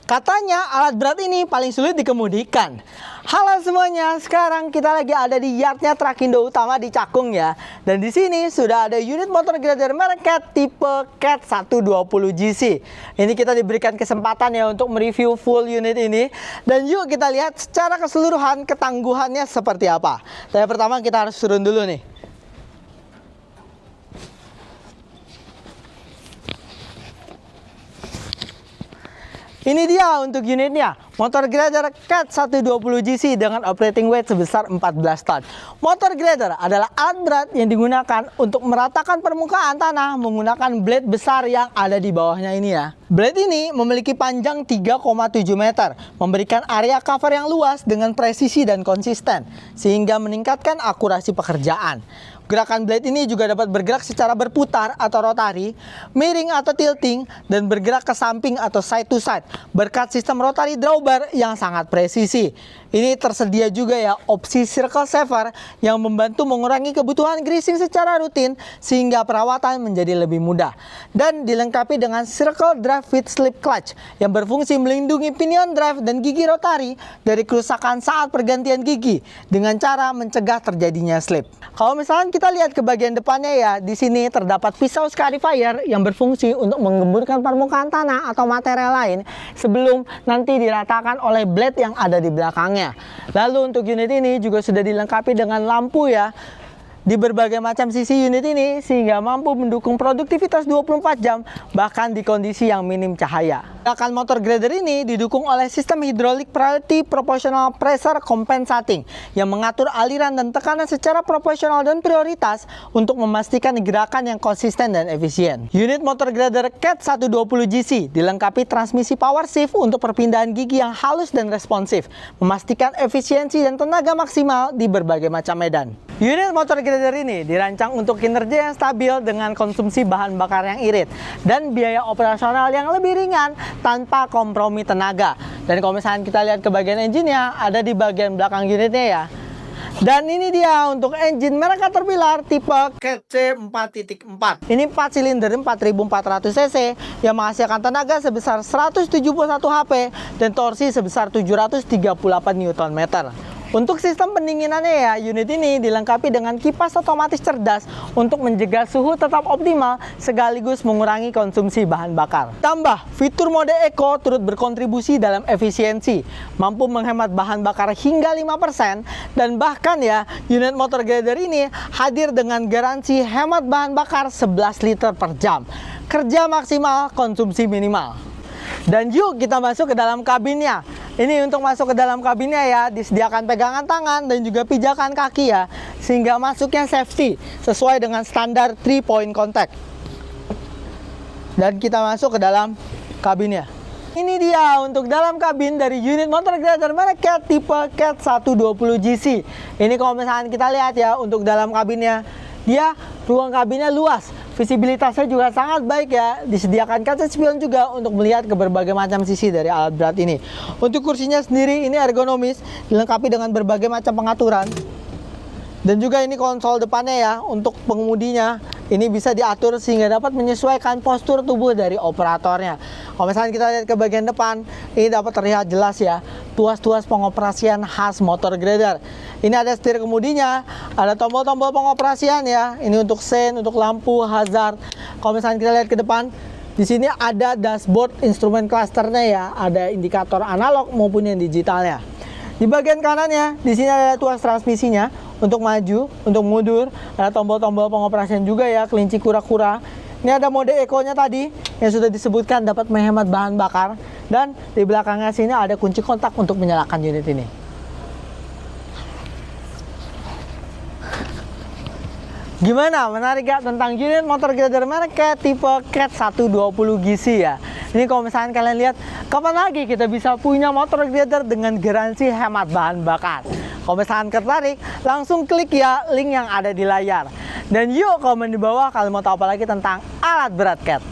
Katanya alat berat ini paling sulit dikemudikan. Halo semuanya, sekarang kita lagi ada di yardnya Trakindo Utama di Cakung ya. Dan di sini sudah ada unit motor grader merek CAT tipe CAT 120GC. Ini kita diberikan kesempatan ya untuk mereview full unit ini. Dan yuk kita lihat secara keseluruhan ketangguhannya seperti apa. Tapi pertama kita harus turun dulu nih. Ini dia untuk unitnya, motor grader CAT 120GC dengan operating weight sebesar 14 ton. Motor grader adalah alat berat yang digunakan untuk meratakan permukaan tanah menggunakan blade besar yang ada di bawahnya ini ya. Blade ini memiliki panjang 3,7 meter, memberikan area cover yang luas dengan presisi dan konsisten, sehingga meningkatkan akurasi pekerjaan. Gerakan blade ini juga dapat bergerak secara berputar atau rotari, miring atau tilting, dan bergerak ke samping atau side to side berkat sistem rotary drawbar yang sangat presisi. Ini tersedia juga ya opsi circle saver yang membantu mengurangi kebutuhan greasing secara rutin sehingga perawatan menjadi lebih mudah. Dan dilengkapi dengan circle drive with slip clutch yang berfungsi melindungi pinion drive dan gigi rotari dari kerusakan saat pergantian gigi dengan cara mencegah terjadinya slip. Kalau misalnya kita lihat ke bagian depannya ya, di sini terdapat pisau scarifier yang berfungsi untuk menggemburkan permukaan tanah atau material lain sebelum nanti diratakan oleh blade yang ada di belakangnya. Lalu untuk unit ini juga sudah dilengkapi dengan lampu ya di berbagai macam sisi unit ini sehingga mampu mendukung produktivitas 24 jam bahkan di kondisi yang minim cahaya. Gerakan motor grader ini didukung oleh sistem hidrolik priority proportional pressure compensating yang mengatur aliran dan tekanan secara proporsional dan prioritas untuk memastikan gerakan yang konsisten dan efisien. Unit motor grader CAT 120GC dilengkapi transmisi power shift untuk perpindahan gigi yang halus dan responsif, memastikan efisiensi dan tenaga maksimal di berbagai macam medan. Unit motor grader ini dirancang untuk kinerja yang stabil dengan konsumsi bahan bakar yang irit dan biaya operasional yang lebih ringan tanpa kompromi tenaga. Dan kalau misalnya kita lihat ke bagian engine-nya, ada di bagian belakang unitnya ya. Dan ini dia untuk engine merek Caterpillar tipe CAT C4.4. Ini 4 silinder 4400 cc yang menghasilkan tenaga sebesar 171 HP dan torsi sebesar 738 Nm. Untuk sistem pendinginannya ya, unit ini dilengkapi dengan kipas otomatis cerdas untuk menjaga suhu tetap optimal sekaligus mengurangi konsumsi bahan bakar. Tambah, fitur mode Eco turut berkontribusi dalam efisiensi, mampu menghemat bahan bakar hingga 5% dan bahkan ya, unit motor grader ini hadir dengan garansi hemat bahan bakar 11 liter per jam. Kerja maksimal, konsumsi minimal. Dan yuk kita masuk ke dalam kabinnya. Ini untuk masuk ke dalam kabinnya ya, disediakan pegangan tangan dan juga pijakan kaki ya, sehingga masuknya safety sesuai dengan standar 3-point contact. Dan kita masuk ke dalam kabinnya. Ini dia untuk dalam kabin dari unit motor grader merek CAT tipe CAT 120GC. Ini kalau misalnya kita lihat ya, untuk dalam kabinnya, dia ruang kabinnya luas. Visibilitasnya juga sangat baik ya, disediakan kaca spion juga untuk melihat ke berbagai macam sisi dari alat berat ini. Untuk kursinya sendiri ini ergonomis, dilengkapi dengan berbagai macam pengaturan. Dan juga ini konsol depannya ya, untuk pengemudinya ini bisa diatur sehingga dapat menyesuaikan postur tubuh dari operatornya. Kalau misalnya kita lihat ke bagian depan, ini dapat terlihat jelas ya, tuas-tuas pengoperasian khas motor grader. Ini ada setir kemudinya, ada tombol-tombol pengoperasian ya. Ini untuk sen, untuk lampu, hazard. Kalau misalnya kita lihat ke depan, di sini ada dashboard instrumen clusternya ya, ada indikator analog maupun yang digitalnya. Di bagian kanannya, di sini ada tuas transmisinya untuk maju, untuk mundur, ada tombol-tombol pengoperasian juga ya, kelinci kura-kura. Ini ada mode Eco-nya tadi yang sudah disebutkan dapat menghemat bahan bakar, dan di belakangnya sini ada kunci kontak untuk menyalakan unit ini. Gimana? Menarik gak tentang unit motor grader merek CAT tipe CAT 120GC ya? Ini kalau misalnya kalian lihat, kapan lagi kita bisa punya motor grader dengan garansi hemat bahan bakar? Kalau misalkan tertarik, langsung klik ya link yang ada di layar. Dan yuk komen di bawah kalau mau tahu apa lagi tentang alat berat CAT.